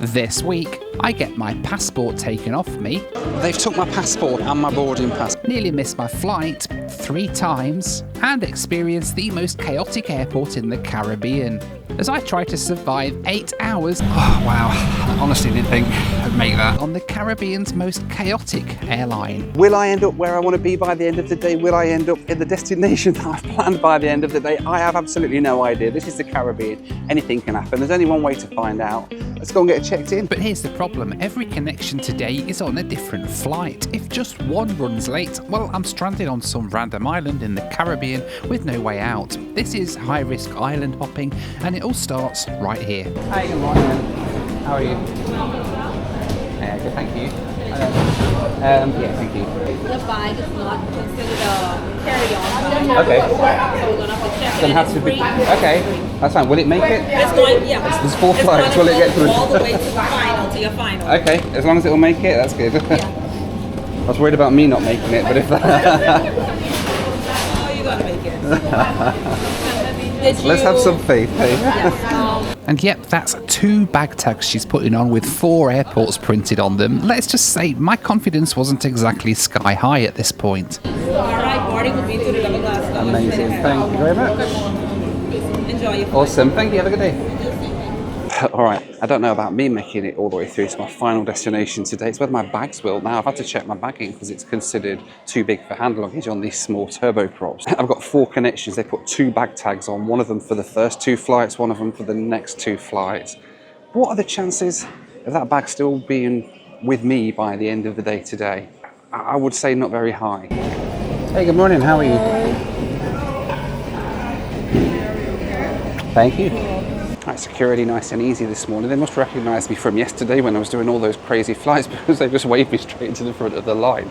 This week, I get my passport taken off me. They've took my passport and my boarding pass. Nearly missed my flight 3 times and experienced the most chaotic airport in the Caribbean as I try to survive 8 hours. Oh, wow. I honestly didn't think I'd make that. On the Caribbean's most chaotic airline. Will I end up where I want to be by the end of the day? Will I end up in the destination that I've planned by the end of the day? I have absolutely no idea. This is the Caribbean. Anything can happen. There's only one way to find out. Let's go and get it checked in. But here's the problem. Every connection today is on a different flight. If just one runs late, well, I'm stranded on some random island in the Caribbean with no way out. This is high-risk island hopping, and it all starts right here. Hi, good morning. How are you? Good, thank you. Yeah, thank you. The bag is not considered a carry-on. Okay. So we're going to have to check It's going to have to be. Okay, that's fine. Will it make it? It's going, yeah. There's 4 flights. Will it get to all the way to the final, to your final. Okay, as long as it will make it, that's good. Yeah. I was worried about me not making it, but if that... Oh, you're going to make it. Let's have some faith, hey? Yes. And yep, that's 2 bag tags she's putting on with 4 airports printed on them. Let's just say my confidence wasn't exactly sky high at this point. All right, boarding will be to the double glass. Amazing, thank you very much. Enjoy your flight. Awesome, thank you, have a good day. Alright, I don't know about me making it all the way through to my final destination today. It's whether my bags will. Now, I've had to check my bagging because it's considered too big for hand luggage on these small turboprops. I've got 4 connections. They put 2 bag tags on, one of them for the first 2 flights, one of them for the next 2 flights. What are the chances of that bag still being with me by the end of the day today? I would say not very high. Hey, good morning, how are you? Thank you. Right, security nice and easy this morning. They must recognise me from yesterday when I was doing all those crazy flights because they just waved me straight to the front of the line.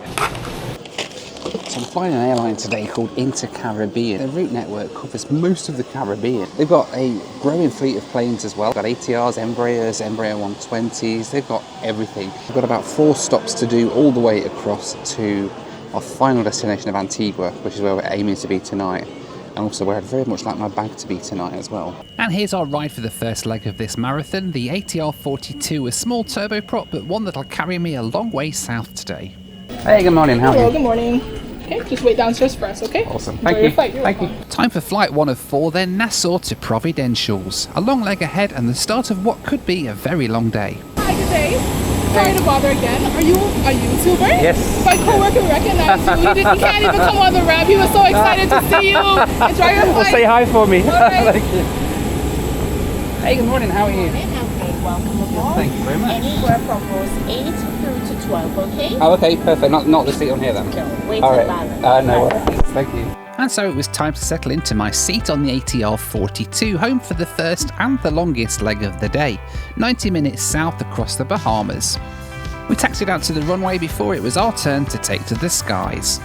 So I'm flying an airline today called Caribbean. Their route network covers most of the Caribbean. They've got a growing fleet of planes as well. They've got ATRs, Embraer 120s, they've got everything. We've got about 4 stops to do all the way across to our final destination of Antigua, which is where we're aiming to be tonight. And also where I'd very much like my bag to be tonight as well. And here's our ride for the first leg of this marathon, the ATR 42, a small turboprop, but one that'll carry me a long way south today. Hey, good morning, how are you? Hello, good morning. Okay, just wait downstairs for us, okay? Awesome, Enjoy thank your you. flight. You're Thank you. welcome. Time for flight 1 of 4, then Nassau to Provenciales. A long leg ahead and the start of what could be a very long day. Hi, good day. Sorry to bother again. Are you a YouTuber? Yes. My coworker recognized you. He can't even come on the ramp. He was so excited to see you. Enjoy your flight. Well, say hi for me. Alright. Thank you. Hey, good morning, how are you? Welcome aboard. Thank you very much. Anywhere from rows 8 through to 12, okay? Oh, okay, perfect. Not the seat on here then? No, wait All and right. balance. No worries. Thank you. And so it was time to settle into my seat on the ATR 42, home for the first and the longest leg of the day, 90 minutes south across the Bahamas. We taxied out to the runway before it was our turn to take to the skies.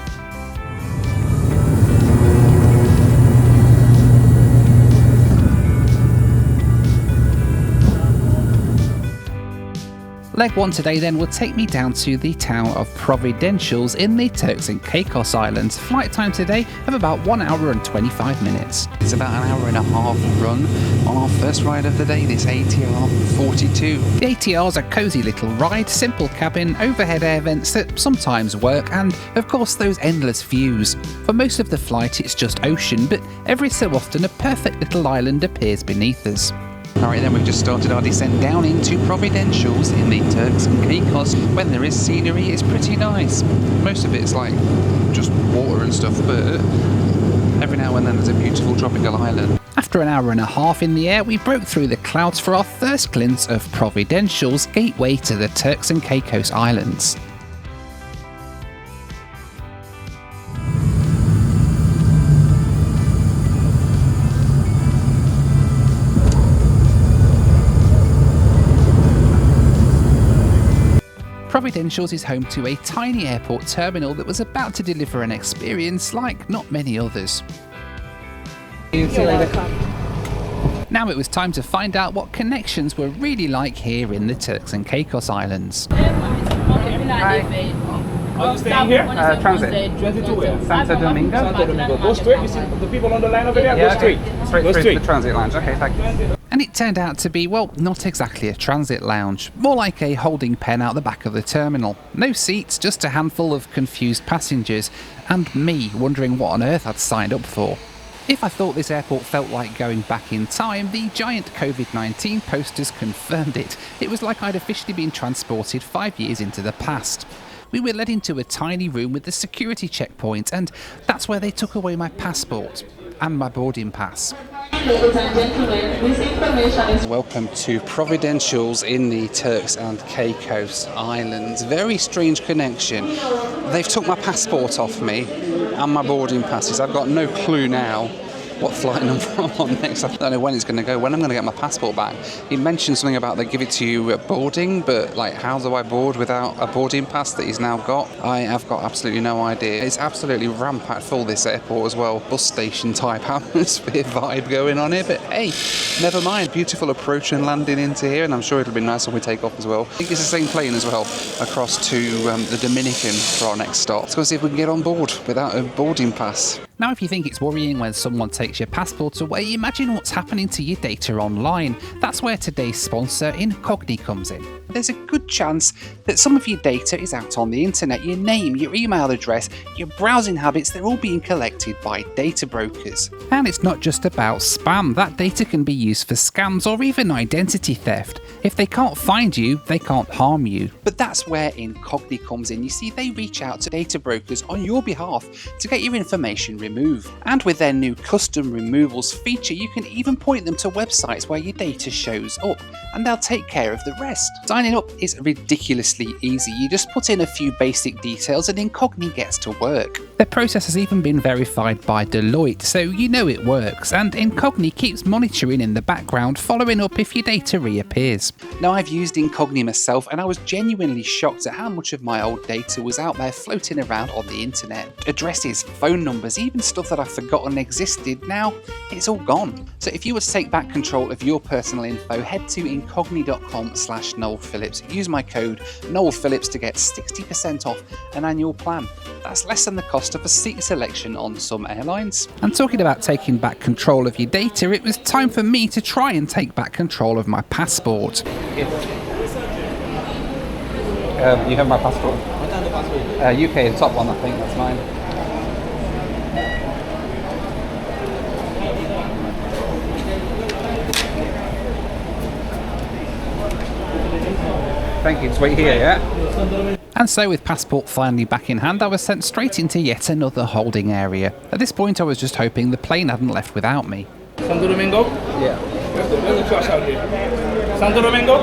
Leg 1 today then will take me down to the town of Provenciales in the Turks and Caicos Islands. Flight time today of about 1 hour and 25 minutes. It's about an hour and a half run on our first ride of the day, this ATR 42. The ATR's a cosy little ride, simple cabin, overhead air vents that sometimes work, and of course those endless views. For most of the flight it's just ocean, but every so often a perfect little island appears beneath us. Alright then, we've just started our descent down into Provenciales in the Turks and Caicos. When there is scenery, it's pretty nice. Most of it's like just water and stuff, but every now and then there's a beautiful tropical island. After an hour and a half in the air, we broke through the clouds for our first glimpse of Provenciales, gateway to the Turks and Caicos Islands. Provenciales is home to a tiny airport terminal that was about to deliver an experience like not many others. See you later. Now it was time to find out what connections were really like here in the Turks and Caicos Islands. Hi. Are you staying here? Transit. Transit to where? Santo Domingo? Santo Domingo. Go straight. You see the people on the line over there? Yeah, Go straight. Straight Go through straight. to the transit lounge. Okay, thank you. And it turned out to be, well, not exactly a transit lounge, more like a holding pen out the back of the terminal. No seats, just a handful of confused passengers, and me wondering what on earth I'd signed up for. If I thought this airport felt like going back in time, the giant COVID-19 posters confirmed it. It was like I'd officially been transported 5 years into the past. We were led into a tiny room with a security checkpoint, and that's where they took away my passport and my boarding pass. Welcome to Provenciales in the Turks and Caicos Islands. Very strange connection. They've took my passport off me and my boarding passes. I've got no clue now what flight number I'm on next. I don't know when it's going to go, when I'm going to get my passport back. He mentioned something about they give it to you at boarding, but like, how do I board without a boarding pass that he's now got? I have got absolutely no idea. It's absolutely rampart full, this airport as well. Bus station type atmosphere vibe going on here, but hey, never mind. Beautiful approach and landing into here, and I'm sure it'll be nice when we take off as well. I think it's the same plane as well, across to the Dominican for our next stop. Let's go see if we can get on board without a boarding pass. Now, if you think it's worrying when someone takes your passport away, imagine what's happening to your data online. That's where today's sponsor, Incogni, comes in. There's a good chance that some of your data is out on the internet. Your name, your email address, your browsing habits, they're all being collected by data brokers. And it's not just about spam. That data can be used for scams or even identity theft. If they can't find you, they can't harm you. But that's where Incogni comes in. You see, they reach out to data brokers on your behalf to get your information removed. And with their new custom removals feature, you can even point them to websites where your data shows up, and they'll take care of the rest. Signing up is ridiculously easy. You just put in a few basic details and Incogni gets to work. Their process has even been verified by Deloitte, so you know it works, and Incogni keeps monitoring in the background, following up if your data reappears. Now, I've used Incogni myself, and I was genuinely shocked at how much of my old data was out there floating around on the internet. Addresses, phone numbers, even stuff that I've forgotten existed, now it's all gone. So if you were to take back control of your personal info, head to incogni.com/Noel Phillips. Use my code Noel Phillips to get 60% off an annual plan. That's less than the cost of a seat selection on some airlines. And talking about taking back control of your data, it was time for me to try and take back control of my passport. You have my passport. UK, the top one, I think, that's mine. Thank you, just wait here, yeah? And so, with passport finally back in hand, I was sent straight into yet another holding area. At this point, I was just hoping the plane hadn't left without me. Santo Domingo? Yeah. Where's the trash out here? Santo Domingo?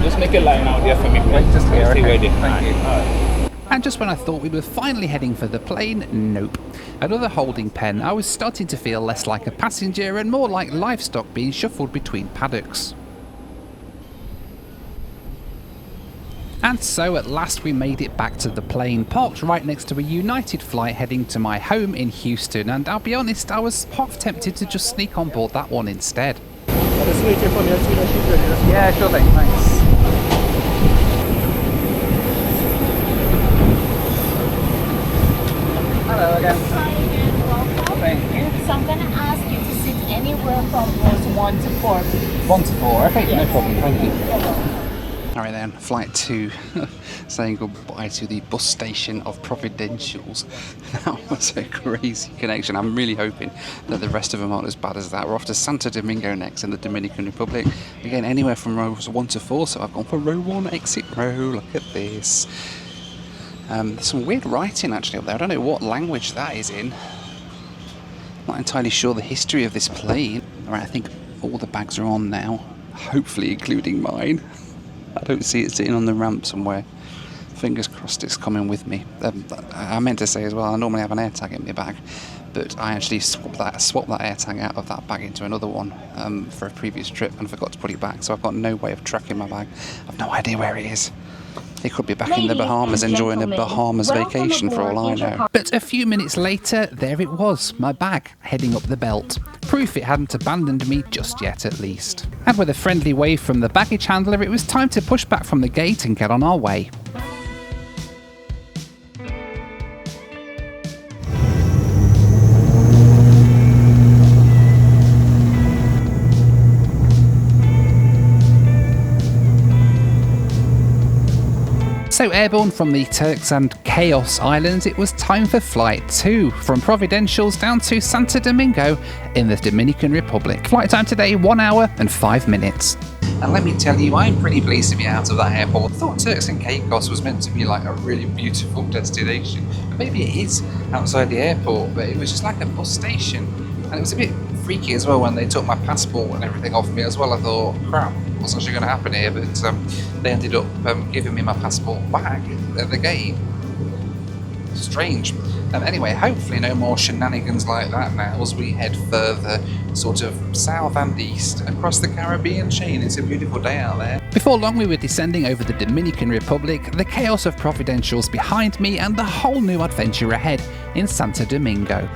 Just make a line out there for me, please. Wait, just here, Stay okay. ready. Thank you. And just when I thought we were finally heading for the plane, nope. Another holding pen. I was starting to feel less like a passenger and more like livestock being shuffled between paddocks. And so at last we made it back to the plane, parked right next to a United flight heading to my home in Houston, and I'll be honest, I was half tempted to just sneak on board that one instead. Yeah, sure thing, thanks. Hello again. Thank you. So I'm going to ask you to sit anywhere from rows 1 to 4. 1 to 4, okay, Yes. no problem, thank you. Alright then, flight 2, saying goodbye to the bus station of Provenciales. That was a crazy connection. I'm really hoping that the rest of them aren't as bad as that. We're off to Santo Domingo next in the Dominican Republic. Again, anywhere from rows 1 to 4, so I've gone for row 1, exit row. Look at this. There's some weird writing actually up there. I don't know what language that is in. Not entirely sure the history of this plane. Alright, I think all the bags are on now, hopefully including mine. I don't see it sitting on the ramp somewhere. Fingers crossed it's coming with me. I meant to say as well, I normally have an AirTag in my bag, but I actually swapped that AirTag out of that bag into another one for a previous trip and forgot to put it back, so I've got no way of tracking my bag. I've no idea where it is. It could be back in the Bahamas enjoying a Bahamas vacation for all I know. But a few minutes later, there it was, my bag, heading up the belt. proof it hadn't abandoned me just yet at least. And with a friendly wave from the baggage handler, it was time to push back from the gate and get on our way. So airborne from the Turks and Caicos Islands, it was time for Flight 2 from Provenciales down to Santo Domingo in the Dominican Republic. Flight time today, 1 hour and 5 minutes. And let me tell you, I'm pretty pleased to be out of that airport. I thought Turks and Caicos was meant to be like a really beautiful destination. Maybe it is outside the airport, but it was just like a bus station. And it was a bit freaky as well when they took my passport and everything off me as well. I thought, crap, what's actually going to happen here? But they ended up giving me my passport back at the gate. Strange. Anyway, hopefully no more shenanigans like that now as we head further sort of south and east across the Caribbean chain. It's a beautiful day out there. Before long we were descending over the Dominican Republic, the chaos of Provenciales behind me and the whole new adventure ahead in Santo Domingo.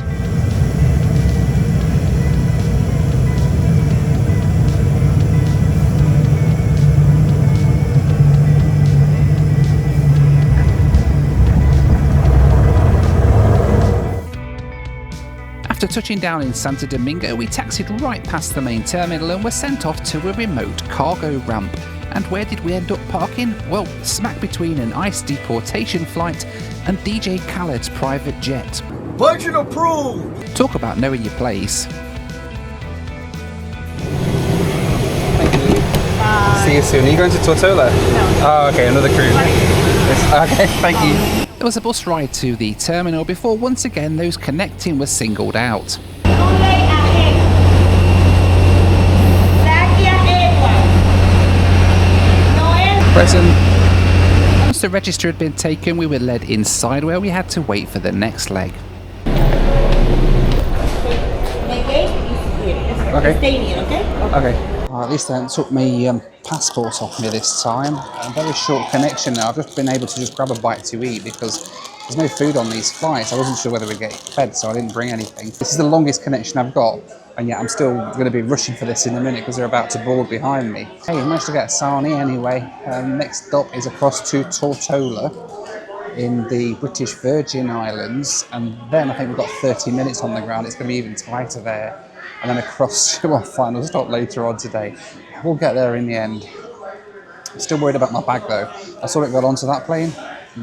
After touching down in Santo Domingo, we taxied right past the main terminal and were sent off to a remote cargo ramp. And where did we end up parking? Well, smack between an ICE deportation flight and DJ Khaled's private jet. Budget approved! Talk about knowing your place. See you soon. Are you going to Tortola? No. Oh, okay, another cruise. Okay, thank you. There was a bus ride to the terminal before once again those connecting were singled out. Present. Once the register had been taken, we were led inside where we had to wait for the next leg. Okay. Well, at least they took my passport off me this time. A very short connection now. I've just been able to just grab a bite to eat because there's no food on these flights. I wasn't sure whether we'd get fed, so I didn't bring anything. This is the longest connection I've got, and yet I'm still going to be rushing for this in a minute because they're about to board behind me. Hey, I managed to get a Sani anyway. Next stop is across to Tortola in the British Virgin Islands, and then I think we've got 30 minutes on the ground. It's going to be even tighter there. And then across to our final stop later on today. We'll get there in the end. I'm still worried about my bag though. I saw it got onto that plane.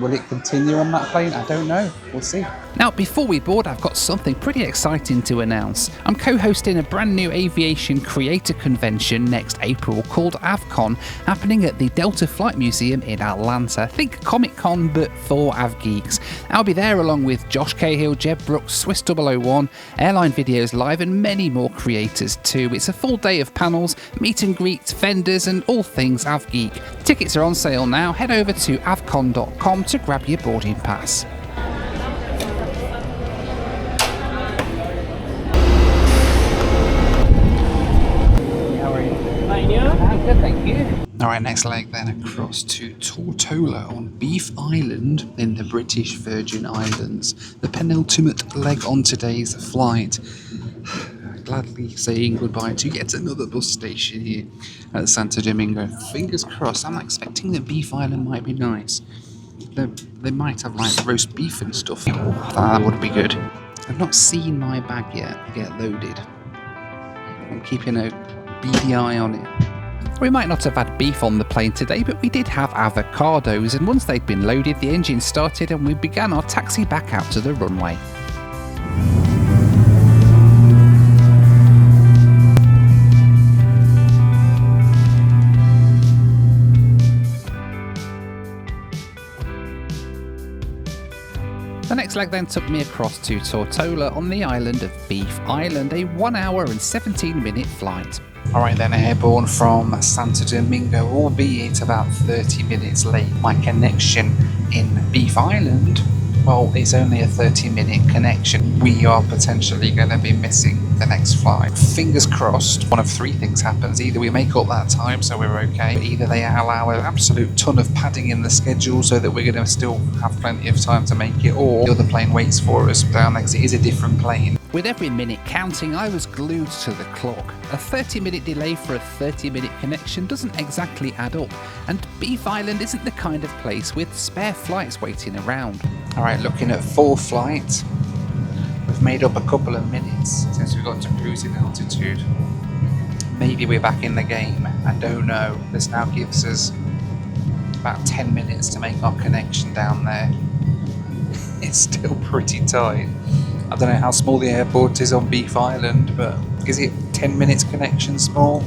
Will it continue on that plane? I don't know. We'll see. Now, before we board, I've got something pretty exciting to announce. I'm co-hosting a brand new aviation creator convention next April called AvCon, happening at the Delta Flight Museum in Atlanta. Think Comic-Con, but for AvGeeks. I'll be there along with Josh Cahill, Jeb Brooks, Swiss 001, Airline Videos Live, and many more creators too. It's a full day of panels, meet and greets, vendors, and all things AvGeek. Tickets are on sale now. Head over to avcon.com to grab your boarding pass. Good, thank you. Alright, next leg then across to Tortola on Beef Island in the British Virgin Islands. The penultimate leg on today's flight. Gladly saying goodbye to yet another bus station here at Santo Domingo. Fingers crossed, I'm expecting that Beef Island might be nice. They might have like roast beef and stuff. That would be good. I've not seen my bag yet get loaded. I'm keeping a beady eye on it. We might not have had beef on the plane today, but we did have avocados, and once they'd been loaded, the engine started and we began our taxi back out to the runway. The next leg then took me across to Tortola on the island of Beef Island, a 1 hour and 17 minute flight. Alright then, airborne from Santo Domingo, albeit about 30 minutes late. My connection in Beef Island well, it's only a 30-minute connection. We are potentially going to be missing the next flight. Fingers crossed, one of three things happens. Either we make up that time so we're okay, either they allow an absolute ton of padding in the schedule so that we're going to still have plenty of time to make it, or the other plane waits for us down there because it is a different plane. With every minute counting, I was glued to the clock. A 30-minute delay for a 30-minute connection doesn't exactly add up, and Beef Island isn't the kind of place with spare flights waiting around. Alright, looking at full flight, we've made up a couple of minutes since we got to cruising altitude. Maybe we're back in the game, I don't know. This now gives us about 10 minutes to make our connection down there. It's still pretty tight. I don't know how small the airport is on Beef Island, but is it 10 minutes connection small?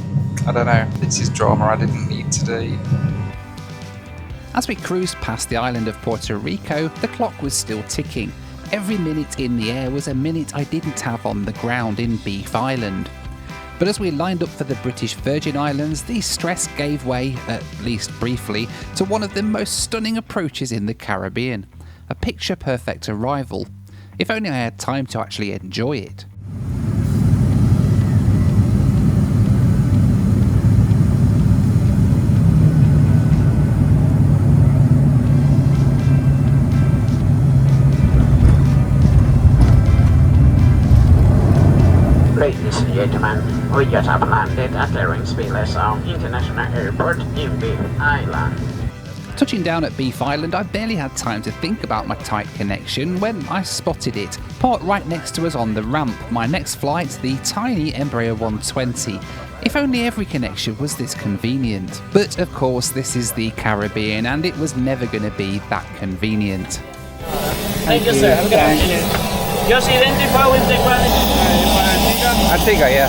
I don't know. This is drama I didn't need today. As we cruised past the island of Puerto Rico, the clock was still ticking. Every minute in the air was a minute I didn't have on the ground in Beef Island. But as we lined up for the British Virgin Islands, the stress gave way, at least briefly, to one of the most stunning approaches in the Caribbean. A picture-perfect arrival. If only I had time to actually enjoy it. Ladies and gentlemen, we just have landed at Provenciales International Airport in Beef Island. Touching down at Beef Island, I barely had time to think about my tight connection when I spotted it, parked right next to us on the ramp. My next flight, the tiny Embraer 120. If only every connection was this convenient. But of course, this is the Caribbean, and it was never going to be that convenient. Thank you, sir. Have a good afternoon. Just identify with the quality. Antigua, yeah.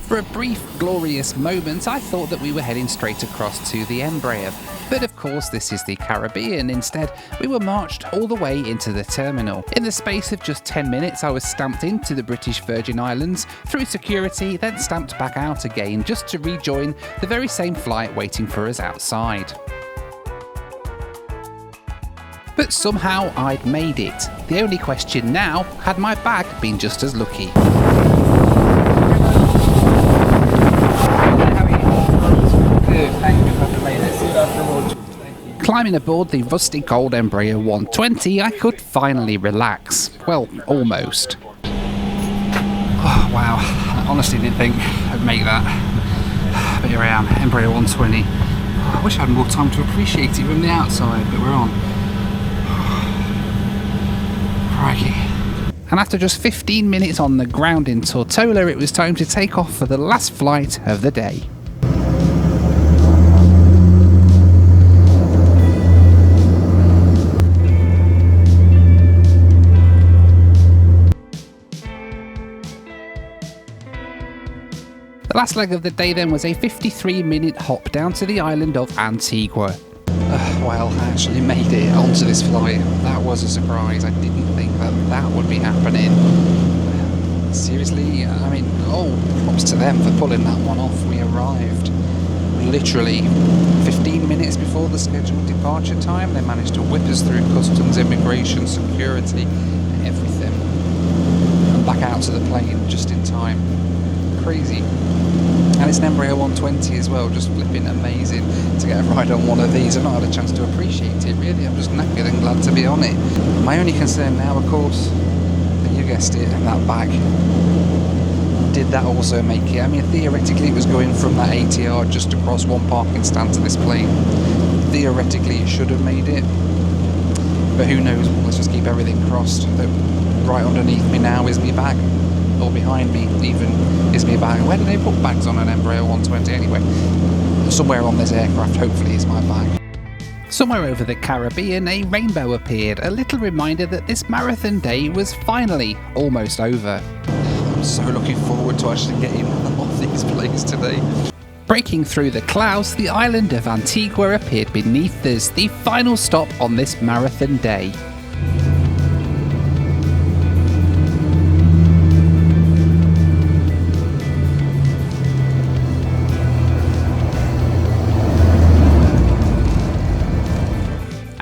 For a brief, glorious moment, I thought that we were heading straight across to the Embraer. But of course, this is the Caribbean. Instead, we were marched all the way into the terminal. In the space of just 10 minutes, I was stamped into the British Virgin Islands, through security, then stamped back out again, just to rejoin the very same flight waiting for us outside. But somehow I'd made it. The only question now, had my bag been just as lucky? Climbing aboard the rustic old Embraer 120, I could finally relax. Well, almost. Oh, wow. I honestly didn't think I'd make that. But here I am, Embraer 120. I wish I had more time to appreciate it from the outside, but we're on. Crikey. And after just 15 minutes on the ground in Tortola, it was time to take off for the last flight of the day. The last leg of the day then was a 53-minute hop down to the island of Antigua. Well, I actually made it onto this flight. That was a surprise. I didn't think that would be happening. Seriously, I mean, props to them for pulling that one off. We arrived literally 15 minutes before the scheduled departure time. They managed to whip us through customs, immigration, security, everything, and back out to the plane just in time. Crazy. And it's an Embraer 120 as well, just flipping amazing to get a ride on one of these. I've not had a chance to appreciate it really. I'm just knackered and glad to be on it. My only concern now, of course, and you guessed it, that bag. Did that also make it? I mean, theoretically it was going from that ATR just across one parking stand to this plane. Theoretically it should have made it, but who knows? Let's just keep everything crossed. Right underneath me now is my bag, or behind me even is my bag. Where do they put bags on an Embraer 120 anyway? Somewhere on this aircraft hopefully is my bag. Somewhere over the Caribbean, a rainbow appeared, a little reminder that this marathon day was finally almost over. I'm so looking forward to actually getting off these planes today. Breaking through the clouds, the island of Antigua appeared beneath us, the final stop on this marathon day.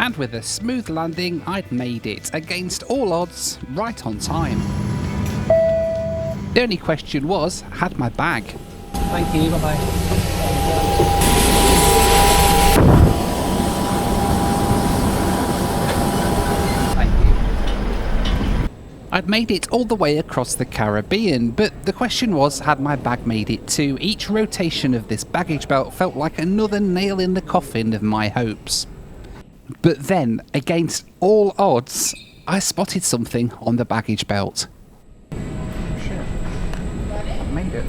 and with a smooth landing, I'd made it, against all odds, right on time. The only question was, had my bag. Thank you, bye-bye. I'd made it all the way across the Caribbean, but the question was, had my bag made it too? Each rotation of this baggage belt felt like another nail in the coffin of my hopes. But then, against all odds, I spotted something on the baggage belt. Shit. I made it.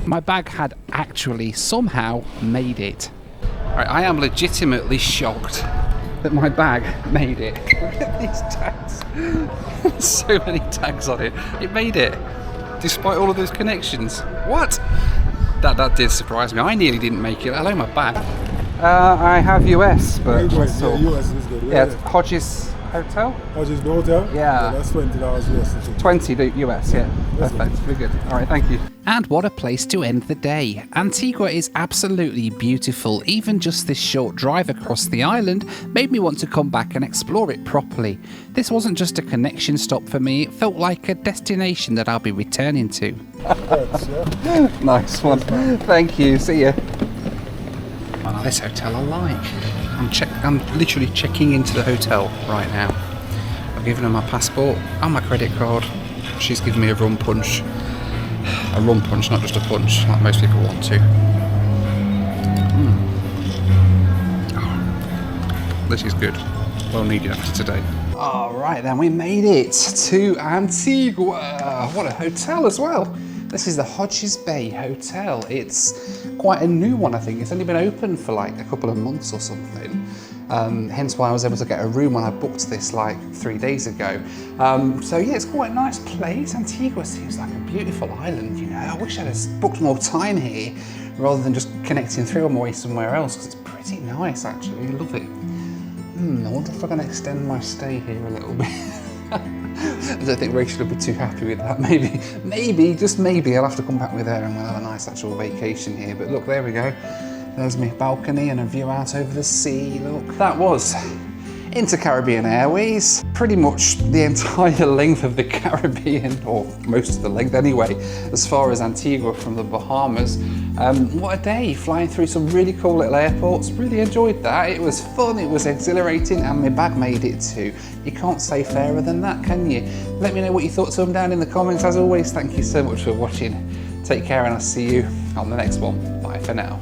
My bag had actually somehow made it. Right, I am legitimately shocked that my bag made it. Look at these tags. So many tags on it. It made it, despite all of those connections. What? That did surprise me. I nearly didn't make it, let alone my bag. I have US, but US is good. yeah, it's Hodges Hotel. Hodges Hotel? Yeah. That's $20 US. 20 US, yeah. Perfect, very good. All right, thank you. And what a place to end the day. Antigua is absolutely beautiful. Even just this short drive across the island made me want to come back and explore it properly. This wasn't just a connection stop for me, it felt like a destination that I'll be returning to. Nice one. Thank you. See ya. Oh, this hotel I like. I'm literally checking into the hotel right now. I've given her my passport and my credit card. She's given me a rum punch. A rum punch, not just a punch, like most people want to. Oh, this is good. Well needed after today. All right, then we made it to Antigua. What a hotel as well. This is the Hodges Bay Hotel. It's quite a new one, I think. It's only been open for like a couple of months or something. Hence why I was able to get a room when I booked this like 3 days ago. So yeah, it's quite a nice place. Antigua seems like a beautiful island, you know. I wish I'd have booked more time here rather than just connecting through on my way somewhere else, because it's pretty nice actually. I love it. I wonder if I can extend my stay here a little bit. I don't think Rachel will be too happy with that. Maybe, just maybe, I'll have to come back with her and we'll have a nice actual vacation here. But look, there we go. There's my balcony and a view out over the sea. Look, that was Inter-Caribbean Airways. Pretty much the entire length of the Caribbean, or most of the length anyway, as far as Antigua from the Bahamas. What a day, flying through some really cool little airports. Really enjoyed that. It was fun, it was exhilarating, and my bag made it too. You can't say fairer than that, can you? Let me know what you thought of them down in the comments. As always, thank you so much for watching. Take care and I'll see you on the next one. Bye for now.